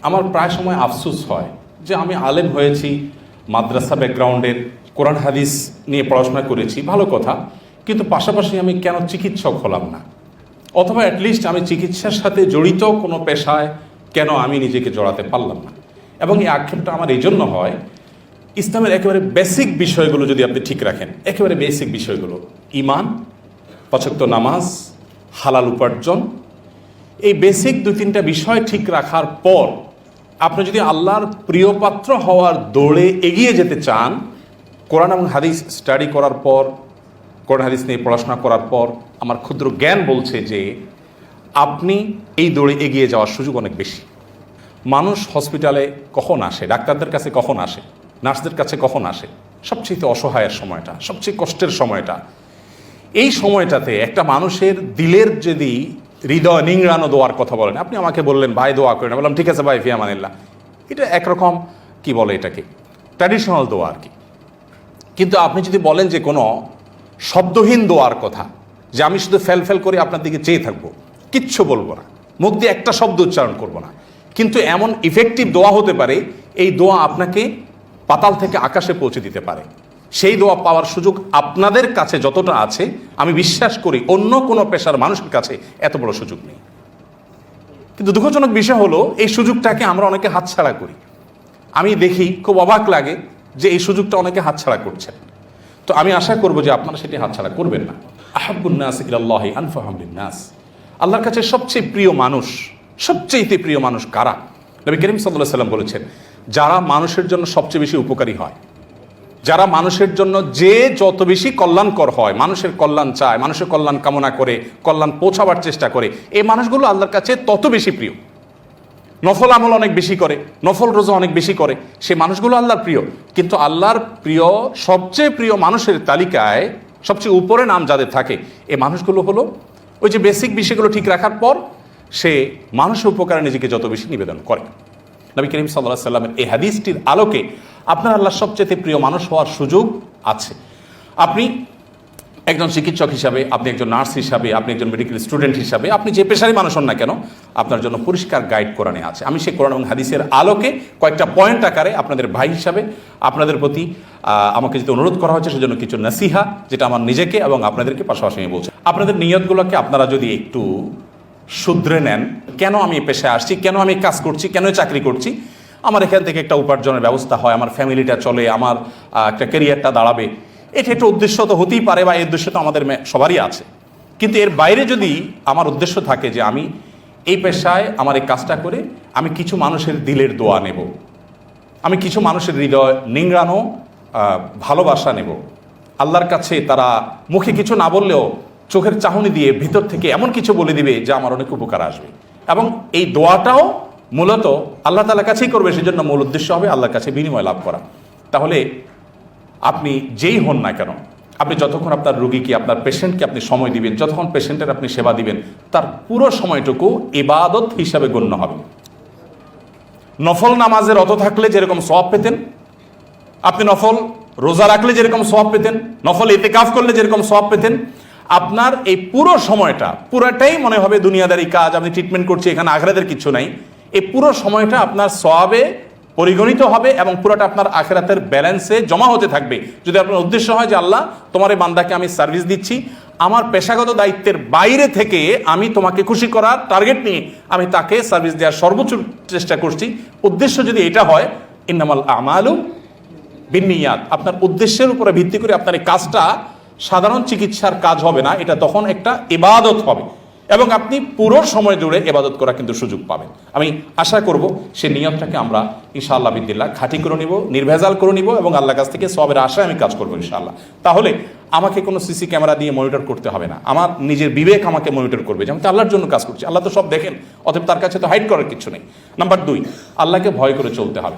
আমার প্রায় সময় আফসোস হয় যে আমি আলেম হয়েছি, মাদ্রাসা ব্যাকগ্রাউন্ডের, কোরআন হাদিস নিয়ে পড়াশোনা করেছি, ভালো কথা, কিন্তু পাশাপাশি আমি কেন চিকিৎসক হলাম না, অথবা অ্যাটলিস্ট আমি চিকিৎসার সাথে জড়িত কোনো পেশায় কেন আমি নিজেকে জড়াতে পারলাম না। এবং এই আক্ষেপটা আমার এই জন্য হয়, ইসলামের একেবারে বেসিক বিষয়গুলো যদি আপনি ঠিক রাখেন, একেবারে বেসিক বিষয়গুলো, ঈমান, পাঁচ ওয়াক্ত নামাজ, হালাল উপার্জন, এই বেসিক দুই তিনটা বিষয় ঠিক রাখার পর আপনি যদি আল্লাহর প্রিয় পাত্র হওয়ার দৌড়ে এগিয়ে যেতে চান, কোরআন এবং হাদিস স্টাডি করার পর, কোরআন হাদিস নিয়ে পড়াশোনা করার পর আমার ক্ষুদ্র জ্ঞান বলছে যে আপনি এই দৌড়ে এগিয়ে যাওয়ার সুযোগ অনেক বেশি। মানুষ হসপিটালে কখন আসে, ডাক্তারদের কাছে কখন আসে, নার্সদের কাছে কখন আসে? সবচেয়ে অসহায়ের সময়টা, সবচেয়ে কষ্টের সময়টা। এই সময়টাতে একটা মানুষের দিলের যদি হৃদয় নিংড়ানো দোয়ার কথা বলেন, আপনি আমাকে বললেন ভাই দোয়া করেন, বললাম ঠিক আছে ভাই ফিয়ামানিল্লাহ, এটা একরকম কি বলে এটাকে ট্র্যাডিশনাল দোয়া আর কি। কিন্তু আপনি যদি বলেন যে কোনো শব্দহীন দোয়ার কথা, যে আমি শুধু ফেল ফেল করে আপনার দিকে চেয়ে থাকবো, কিচ্ছু বলবো না, মুখ দিয়ে একটা শব্দ উচ্চারণ করবো না, কিন্তু এমন ইফেক্টিভ দোয়া হতে পারে, এই দোয়া আপনাকে পাতাল থেকে আকাশে পৌঁছে দিতে পারে। সেই দোয়া পাওয়ার সুযোগ আপনাদের কাছে যতটা আছে, আমি বিশ্বাস করি অন্য কোনো পেশার মানুষের কাছে এত বড় সুযোগ নেই। কিন্তু দুঃখজনক বিষয় হলো, এই সুযোগটাকে আমরা অনেকে হাতছাড়া করি। আমি দেখি, খুব অবাক লাগে যে এই সুযোগটা অনেকে হাতছাড়া করছেন। তো আমি আশা করব যে আপনারা সেটি হাতছাড়া করবেন না। আহাব্বুন নাস ইলাল্লাহি আনফাহুম লিন-নাস, আল্লাহর কাছে সবচেয়ে প্রিয় মানুষ, সবচেয়ে প্রিয় মানুষ কারা? নবী করিম সাল্লাল্লাহু আলাইহি ওয়াসাল্লাম বলেছেন, যারা মানুষের জন্য সবচেয়ে বেশি উপকারী হয়, যারা মানুষের জন্য যে যত বেশি কল্যাণকর হয়, মানুষের কল্যাণ চায়, মানুষের কল্যাণ কামনা করে, কল্যাণ পৌঁছাবার চেষ্টা করে, এই মানুষগুলো আল্লাহর কাছে তত বেশি প্রিয়। নফল আমল অনেক বেশি করে, নফল রোজা অনেক বেশি করে, সেই মানুষগুলো আল্লাহর প্রিয়। কিন্তু আল্লাহর প্রিয়, সবচেয়ে প্রিয় মানুষের তালিকায় সবচেয়ে উপরে নাম যাদের থাকে, এই মানুষগুলো হলো ওই যে বেসিক বিষয়গুলো ঠিক রাখার পর সে মানুষের উপকারে নিজেকে যত বেশি নিবেদন করে। নবী করিম সাল্লাল্লাহু আলাইহি ওয়াসাল্লামের এই হাদিসটির আলোকে আপনার আল্লাহর সবচেয়ে প্রিয় মানুষ হওয়ার সুযোগ আছে। আপনি একজন চিকিৎসক হিসাবে, আপনি একজন নার্স হিসাবে, আপনি একজন মেডিকেল স্টুডেন্ট হিসাবে, আপনি যে পেশারই মানুষ হন না কেন, আপনার জন্য পরিষ্কার গাইড কোরআনে আছে। আমি সেই কোরআন এবং হাদিসের আলোকে কয়েকটা পয়েন্ট আকারে আপনাদের ভাই হিসাবে আপনাদের প্রতি আমাকে যেটা অনুরোধ করা হচ্ছে, সেজন্য কিছু নসিহা, যেটা আমার নিজেকে এবং আপনাদেরকে পাশাপাশি আমি বলছি। আপনাদের নিয়তগুলোকে আপনারা যদি একটু শুধরে নেন, কেন আমি এই পেশায় আসছি, কেন আমি কাজ করছি, কেন চাকরি করছি, আমার এখান থেকে একটা উপার্জনের ব্যবস্থা হয়, আমার ফ্যামিলিটা চলে, আমার একটা ক্যারিয়ারটা দাঁড়াবে, এটা একটা উদ্দেশ্য তো হতেই পারে, বা এই উদ্দেশ্য তো আমাদের সবারই আছে। কিন্তু এর বাইরে যদি আমার উদ্দেশ্য থাকে যে আমি এই পেশায় আমার এই কাজটা করে আমি কিছু মানুষের দিলের দোয়া নেব, আমি কিছু মানুষের হৃদয় নিংড়ানো ভালোবাসা নেব, আল্লাহর কাছে তারা মুখে কিছু না বললেও চোখের চাহনি দিয়ে ভিতর থেকে এমন কিছু বলে দিবে যা আমার অনেক উপকার আসবে, এবং এই দোয়াটাও মূলত আল্লাহ তাআলার কাছেই করবে, সেজন্য মূল উদ্দেশ্য হবে আল্লাহর কাছে বিনিময় লাভ করা। তাহলে আপনি যেই হন না কেন, আপনি যতক্ষণ আপনার রোগীকে, আপনার পেশেন্টকে আপনি সময় দিবেন, যতক্ষণ পেশেন্টের আপনি সেবা দিবেন, তার পুরো সময়টুকু ইবাদত হিসাবে গণ্য হবে। নফল নামাজের অত থাকলে যেরকম সওয়াব পেতেন, আপনি নফল রোজা রাখলে যেরকম সওয়াব পেতেন, নফল ইতিকাফ করলে যেরকম সওয়াব পেতেন, আপনার এই পুরো সময়টা পুরাটাই মনে হবে দুনিয়াদারি কাজ, আপনি ট্রিটমেন্ট করছি, এখানে আখিরাতের কিছু নাই। এই পুরো সময়টা আপনার সওয়াবে পরিগণিত হবে এবং পুরোটা আপনার আখিরাতের ব্যালেন্সে জমা হতে থাকবে। যদি আপনার উদ্দেশ্য হয় যে আল্লাহ, তোমার এই বান্দাকে আমি সার্ভিস দিচ্ছি, আমার পেশাগত দায়িত্বের বাইরে থেকে আমি তোমাকে খুশি করার টার্গেট নিয়ে আমি তাকে সার্ভিস দেওয়ার সর্বোচ্চ চেষ্টা করছি, উদ্দেশ্য যদি এটা হয়, ইন্নামাল আমালু বিন্নিয়াত, আপনার উদ্দেশ্যের উপরে ভিত্তি করে আপনার এই কাজটা সাধারণ চিকিৎসার কাজ হবে না, এটা তখন একটা ইবাদত হবে, এবং আপনি পুরো সময় জুড়ে ইবাদত করা কিন্তু সুযোগ পাবেন। আমি আশা করব সেই নিয়তটাকে আমরা ইনশাআল্লাহ বিদিল্লাহ খাঁটি করে নিব, নির্ভেজাল করে নিব, এবং আল্লাহর কাছ থেকে সওয়াবের আশায় আমি কাজ করবো ইনশাআল্লাহ। তাহলে আমাকে কোনো সিসি ক্যামেরা দিয়ে মনিটর করতে হবে না, আমার নিজের বিবেক আমাকে মনিটর করবে যে আমি তো আল্লাহর জন্য কাজ করছি, আল্লাহ তো সব দেখেন, অতএব তার কাছে তো হাইড করার কিছু নেই। নাম্বার 2, আল্লাহকে ভয় করে চলতে হবে।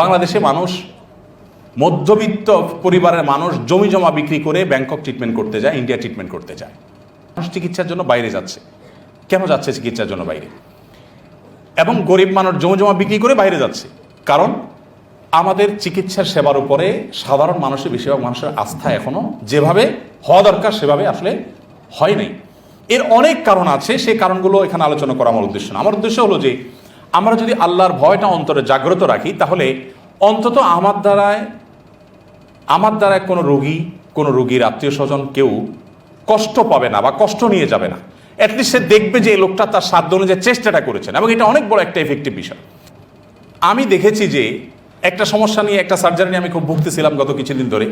বাংলাদেশে মানুষ, মধ্যবিত্ত পরিবারের মানুষ জমি জমা বিক্রি করে ব্যাংকক ট্রিটমেন্ট করতে যায়, ইন্ডিয়া ট্রিটমেন্ট করতে যায়। মানুষ চিকিৎসার জন্য বাইরে যাচ্ছে। কেন যাচ্ছে চিকিৎসার জন্য বাইরে? এবং গরিব মানুষ জমি জমা বিক্রি করে বাইরে যাচ্ছে, কারণ আমাদের চিকিৎসার সেবার উপরে সাধারণ মানুষের, বেশিরভাগ মানুষের আস্থা এখনো যেভাবে হওয়া দরকার সেভাবে আসলে হয় নাই। এর অনেক কারণ আছে, সেই কারণগুলো এখানে আলোচনা করা আমার উদ্দেশ্য না। আমার উদ্দেশ্য হলো যে আমরা যদি আল্লাহর ভয়টা অন্তরে জাগ্রত রাখি, তাহলে অন্তত আমার দ্বারায় কোনো রোগীর আত্মীয় স্বজন কেউ কষ্ট পাবে না বা কষ্ট নিয়ে যাবে না। অ্যাটলিস্ট সে দেখবে যে এই লোকটা তার সাধ্য অনুযায়ী চেষ্টাটা করেছেন, এবং এটা অনেক বড় একটা এফেক্টিভ বিষয়। আমি দেখেছি যে একটা সমস্যা নিয়ে, একটা সার্জারি নিয়ে আমি খুব ভুগতেছিলাম গত কিছুদিন ধরে।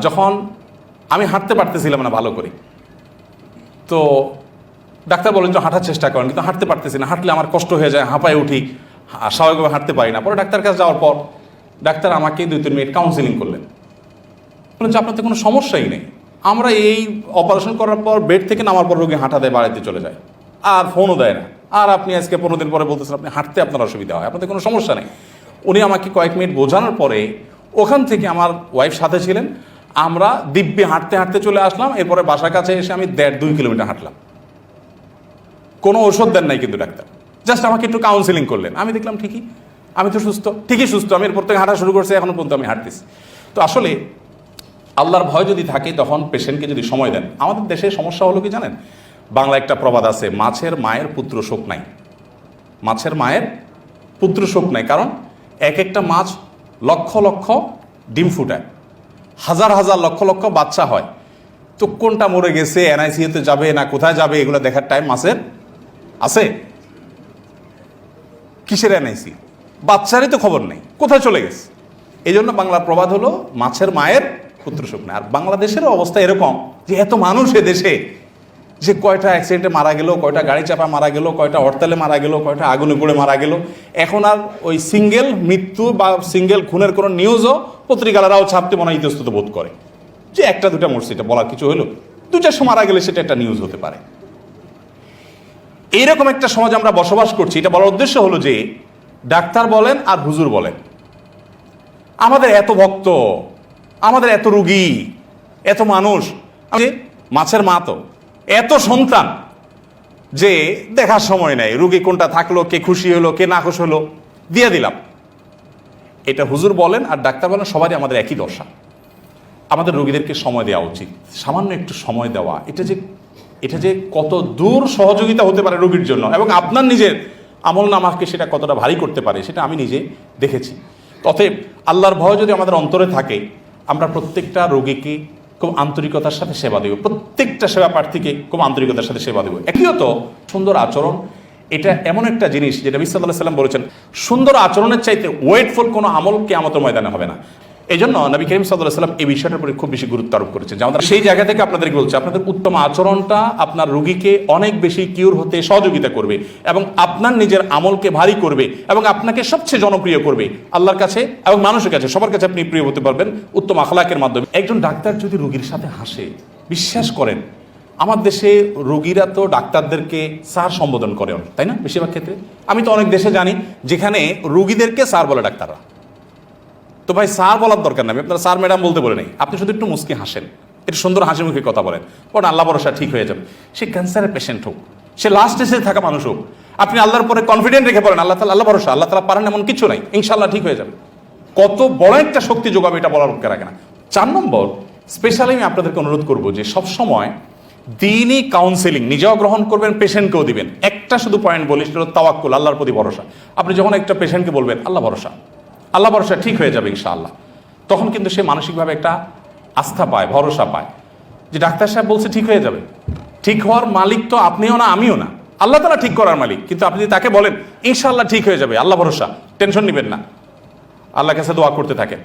যখন আমি হাঁটতে পারতেছিলাম না ভালো করে, তো ডাক্তার বলেন যে হাঁটার চেষ্টা করেন, কিন্তু হাঁটতে পারতেছি না। হাঁটলে আমার কষ্ট হয়ে যায়, হাঁপায় উঠি, স্বাভাবিকভাবে হাঁটতে পারি না। পরে ডাক্তার কাছে যাওয়ার পর ডাক্তার আমাকে 2-3 মিনিট কাউন্সিলিং করলেন। বলেন যে আপনার তো কোনো সমস্যাই নেই, আমরা এই অপারেশন করার পর বেড থেকে নামার পর রোগী হাঁটা দেয়, বাড়িতে চলে যায়, আর ফোনও দেয় না। আর আপনি আজকে 15 দিন পরে বলতেছেন আপনি হাঁটতে আপনার অসুবিধা হয়, আপনাদের কোনো সমস্যা নেই। উনি আমাকে কয়েক মিনিট বোঝানোর পরে ওখান থেকে আমার ওয়াইফ সাথে ছিলেন, আমরা দিব্যি হাঁটতে হাঁটতে চলে আসলাম। এরপরে বাসার কাছে এসে আমি 1.5-2 কিলোমিটার হাঁটলাম। কোনো ওষুধ দেন নাই কিন্তু ডাক্তার, জাস্ট আমাকে একটু কাউন্সিলিং করলেন। আমি দেখলাম আমি তো ঠিকই সুস্থ। আমি এরপর থেকে হাঁটা শুরু করছি, এখনো পর্যন্ত আমি হাঁটতেছি। তো আসলে আল্লাহর ভয় যদি থাকে, তখন পেশেন্টকে যদি সময় দেন। আমাদের দেশে সমস্যা হলো কি জানেন, বাংলা একটা প্রবাদ আছে, মাছের মায়ের পুত্র শোক নাই। মাছের মায়ের পুত্র শোক নাই, কারণ এক একটা মাছ লক্ষ লক্ষ ডিম ফুটায়, হাজার হাজার লক্ষ লক্ষ বাচ্চা হয়। তো কোনটা মরে গেছে, এনআইসিইউতে যাবে না কোথায় যাবে, এগুলো দেখার টাইম মাছের আছে? কিসের এনআইসি? বাচ্চারই তো খবর নেই, কোথায় চলে গেছে। এই জন্য বাংলার প্রবাদ হলো মাছের মায়ের পুত্র শোক নাই। আর বাংলাদেশেরও অবস্থা এরকম যে এত মানুষ দেশে, যে কয়টা অ্যাক্সিডেন্টে মারা গেল, কয়টা গাড়ি চাপা মারা গেল, কয়টা হরতালে মারা গেল, কয়টা আগুনে পড়ে মারা গেল। এখন আর ওই সিঙ্গেল মৃত্যু বা সিঙ্গেল খুনের কোনো নিউজও পত্রিকালারাও ছাপতে মনে হয় ইতস্তত বোধ করে, যে 1-2টা মরছে, এটা বলার কিছু হলো। 2-400 মারা গেলে সেটা একটা নিউজ হতে পারে। এইরকম একটা সমাজ আমরা বসবাস করছি। এটা বলার উদ্দেশ্য হলো যে ডাক্তার বলেন আর হুজুর বলেন, আমাদের এত ভক্ত, আমাদের এত রুগী, এত মানুষ, মাছের মা তো এত সন্তান, যে দেখার সময় নেই রুগী কোনটা থাকলো, কে খুশি হলো, কে না খুশি হলো, দিয়ে দিলাম। এটা হুজুর বলেন আর ডাক্তার বলেন, সবারই আমাদের একই দশা। আমাদের রোগীদেরকে সময় দেওয়া উচিত। সামান্য একটু সময় দেওয়া, এটা যে কত দূর সহযোগিতা হতে পারে রোগীর জন্য, এবং আপনার নিজের আমল নামাকে সেটা কতটা ভারী করতে পারে, সেটা আমি নিজে দেখেছি। অতএব আল্লাহর ভয় যদি আমাদের অন্তরে থাকে, আমরা প্রত্যেকটা রোগীকে খুব আন্তরিকতার সাথে সেবা দেব, প্রত্যেকটা সেবা প্রার্থীকে খুব আন্তরিকতার সাথে সেবা দেব। একইত সুন্দর আচরণ, এটা এমন একটা জিনিস যেটা নবী সাল্লাল্লাহু আলাইহি ওয়াসাল্লাম বলেছেন, সুন্দর আচরণের চাইতে ওয়েটফুল কোনো আমল কিয়ামতের ময়দানে হবে না। এই জন্য নবী করিম সাল্লাল্লাহু আলাইহি ওয়াসাল্লাম এই বিষয়টার উপরে খুব বেশি গুরুত্ব আরোপ করেছেন। যে আমাদের সেই জায়গা থেকে আপনাদেরকে বলছে, আপনাদের উত্তম আচরণটা আপনার রোগীকে অনেক বেশি কিউর হতে সহযোগিতা করবে, এবং আপনার নিজের আমলকে ভারী করবে, এবং আপনাকে সবচেয়ে জনপ্রিয় করবে আল্লাহর কাছে এবং মানুষের কাছে, সবার কাছে আপনি প্রিয় হতে পারবেন উত্তম আখলাকের মাধ্যমে। একজন ডাক্তার যদি রোগীর সাথে হাসে, বিশ্বাস করেন, আমার দেশে রোগীরা তো ডাক্তারদেরকে স্যার সম্বোধন করে, তাই না? বেশিরভাগ ক্ষেত্রে আমি তো অনেক দেশে জানি যেখানে রোগীদেরকে স্যার বলে ডাক্তাররা। তো ভাই স্যার বলার দরকার নেই, আপনারা স্যার ম্যাডাম বলতে বলে নেই, আপনি শুধু একটু মুস্কি হাসেন, একটু সুন্দর হাসি মুখে কথা বলেন, ওটা আল্লাহ ভরসা ঠিক হয়ে যাবে। সে ক্যান্সারের পেশেন্ট হোক, সে লাস্ট স্টেজে থাকা মানুষ হোক, আপনি আল্লাহর পরে কনফিডেন্ট রেখে বলেন আল্লাহ ভরসা, আল্লাহ তাআলা পারেন এমন কিছু নাই, ইনশাআল্লাহ ঠিক হয়ে যাবে। কত বড় একটা শক্তি যোগাবে এটা বলার লোককে রাখে না। 4 নম্বর, স্পেশালি আমি আপনাদেরকে অনুরোধ করবো যে সবসময় দিনই কাউন্সেলিং নিজেও গ্রহণ করবেন, পেশেন্টকেও দিবেন। একটা শুধু পয়েন্ট বলি, সেটা হলো তাওয়াক্কুল, আল্লাহর প্রতি ভরসা। আপনি যখন একটা পেশেন্টকে বলবেন আল্লাহ ভরসা ঠিক হয়ে যাবে ইনশাআল্লাহ, তখন কিন্তু সে মানসিকভাবে একটা আস্থা পায়, ভরসা পায়, যে ডাক্তার সাহেব বলছে ঠিক হয়ে যাবে। ঠিক হওয়ার মালিক তো আপনিও না, আমিও না, আল্লাহ তাআলা ঠিক করার মালিক। কিন্তু আপনি যদি তাকে বলেন ইনশাআল্লাহ ঠিক হয়ে যাবে, আল্লাহ ভরসা, টেনশন নেবেন না, আল্লাহর কাছে দোয়া করতে থাকেন,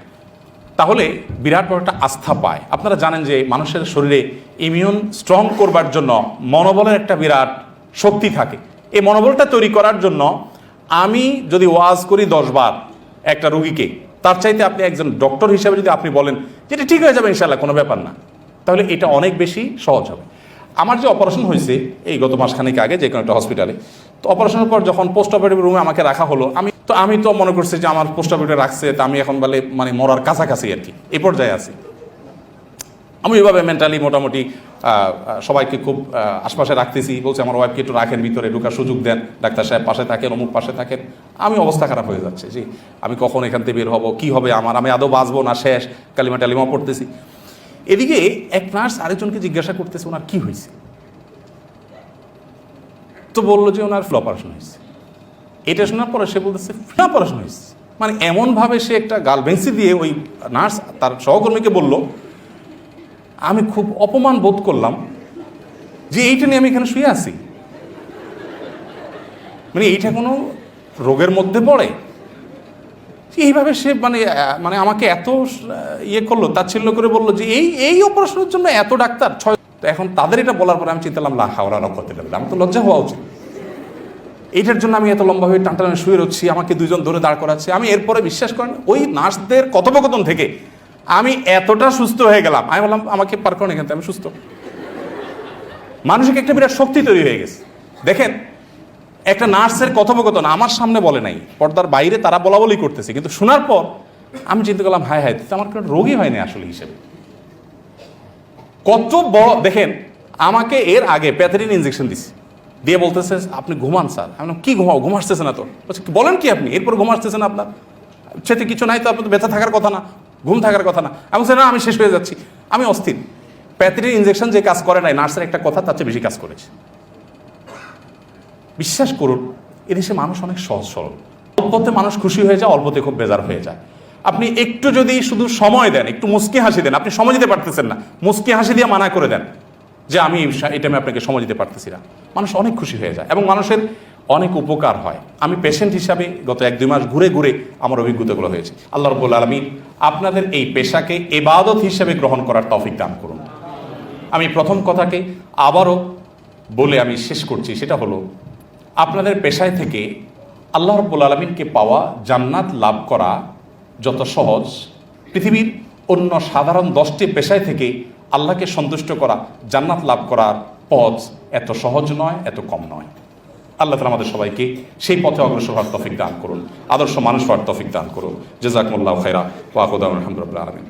তাহলে বিরাট বড় একটা আস্থা পায়। আপনারা জানেন যে মানুষের শরীরে ইমিউন স্ট্রং করবার জন্য মনোবলের একটা বিরাট শক্তি থাকে। এই মনোবলটা তৈরি করার জন্য আমি যদি ওয়াজ করি 10 বার একটা রোগীকে, তার চাইতে আপনি একজন ডক্টর হিসেবে যদি আপনি বলেন যে এটা ঠিক হয়ে যাবে ইনশাআল্লাহ, কোনো ব্যাপার না, তাহলে এটা অনেক বেশি সহজ হবে। আমার যে অপারেশন হয়েছে এই গত মাসখানেক আগে যে কোনো একটা হসপিটালে, তো অপারেশনের পর যখন পোস্ট অপারেটিভ রুমে আমাকে রাখা হলো, আমি তো মনে করছি যে আমার পোস্ট অপারেটিভ রাখছে, তা আমি এখন মানে মরার কাছাকাছি আর কি, এই পর্যায়ে আছি। আমি ওইভাবে মেন্টালি মোটামুটি সবাইকে খুব আশপাশে রাখতেছি, বলছে আমার ওয়াইফকে একটু রাখেন, ভিতরে ঢোকার সুযোগ দেন, ডাক্তার সাহেব পাশে থাকেন, অমুক পাশে থাকেন। আমি অবস্থা খারাপ হয়ে যাচ্ছে যে আমি কখন এখান থেকে বের হব, কি হবে আমার, আমি আদৌ বাঁচবো না, শেষ, কালিমা টালিমা পড়তেছি। এদিকে এক নার্স আরেকজনকে জিজ্ঞাসা করতেছে ওনার কি হয়েছে, তো বললো যে ওনার অপারেশন হয়েছে। এটা শোনার পরে সে বলতেছে ফ্রি অপারেশন হয়েছে। মানে এমনভাবে সে একটা গাল ভেঙসি দিয়ে ওই নার্স তার সহকর্মীকে বলল, আমি খুব অপমান বোধ করলাম যে এইটা নিয়ে আমি এখানে শুয়ে আছি। মানে এইটা কোনো রোগের মধ্যে পড়ে? এইভাবে সে মানে আমাকে এত ইয়ে করলো, তাচ্ছিল্য করে বললো যে এই অপারেশনের জন্য এত ডাক্তার 6। তো এখন তাদের এটা বলার পরে আমি চিন্তালাম, লা হাওলা ওয়ালা কুওয়াতা ইল্লা বিল্লাহ, আমি তো লজ্জা হওয়া উচিত। এইটার জন্য আমি এত লম্বাভাবে টানটানে শুয়ে রচ্ছি, আমাকে দুজন ধরে দাঁড় করাচ্ছে। আমি এরপরে বিশ্বাস করেন ওই নার্সদের কথোপকথন থেকে আমি এতটা সুস্থ হয়ে গেলাম, আমি বললাম আমাকে পার করেন এখান থেকে, আমি সুস্থ। মানসিক একটা বিরাট শক্তি তৈরি হয়ে গেছে। দেখেন, একটা নার্সের কথোপকথন আমার সামনে বলে নাই, পর্দার বাইরে তারা বলা বলি করতেছে, কিন্তু শোনার পর আমি চিন্তা করলাম, হায় হায়, আমার কোনো রোগী হয়নি আসলে হিসেবে। কত বড় দেখেন, আমাকে এর আগে প্যাথেরিন ইনজেকশন দিচ্ছে, দিয়ে বলতেছে আপনি ঘুমান স্যার। আমি কি ঘুমাও, ঘুম আসতেছে না তো। বলছে বলেন কি আপনি, এরপর ঘুম আসতেছে না আপনার? সেতে কিছু নাই তো, আপনার তো ব্যথা থাকার কথা না, ঘুম থাকার কথা না। আমি বলছি না, আমি শেষ হয়ে যাচ্ছি, আমি অস্থির। প্যাথেরিন ইনজেকশন যে কাজ করে নাই, নার্সের একটা কথা তার চেয়ে বেশি কাজ করেছে। বিশ্বাস করুন, এদেশে মানুষ অনেক সহজ সরল, অল্পতে মানুষ খুশি হয়ে যায়, অল্পতে খুব বেজার হয়ে যায়। আপনি একটু যদি শুধু সময় দেন, একটু মুচকি হাসি দেন, আপনি সময় দিতে পারতেছেন না, মুচকি হাসি দিয়ে মানা করে দেন যে আমি এটা আমি আপনাকে সময় দিতে পারতেছি না, মানুষ অনেক খুশি হয়ে যায় এবং মানুষের অনেক উপকার হয়। আমি পেশেন্ট হিসাবে গত 1-2 মাস ঘুরে ঘুরে আমার অভিজ্ঞতাগুলো হয়েছে। আল্লাহ রাব্বুল আলামিন আপনাদের এই পেশাকে ইবাদত হিসেবে গ্রহণ করার তৌফিক দান করুন। আমি প্রথম কথাকে আবারও বলে আমি শেষ করছি, সেটা হলো আপনাদের পেশায় থেকে আল্লাহ রাব্বুল আলামিনকে পাওয়া, জান্নাত লাভ করা যত সহজ, পৃথিবীর অন্য সাধারণ 10টি পেশায় থেকে আল্লাহকে সন্তুষ্ট করা, জান্নাত লাভ করার পথ এত সহজ নয়, এত কম নয়। আল্লাহ তাআলা আমাদের সবাইকে সেই পথে অগ্রসর হওয়ার তৌফিক দান করুন, আদর্শ মানুষ হওয়ার তৌফিক দান করুন। জাযাকুমুল্লাহু খাইরা ওয়া আকুদু আলহামদুলিল্লাহি রাব্বিল আলামিন।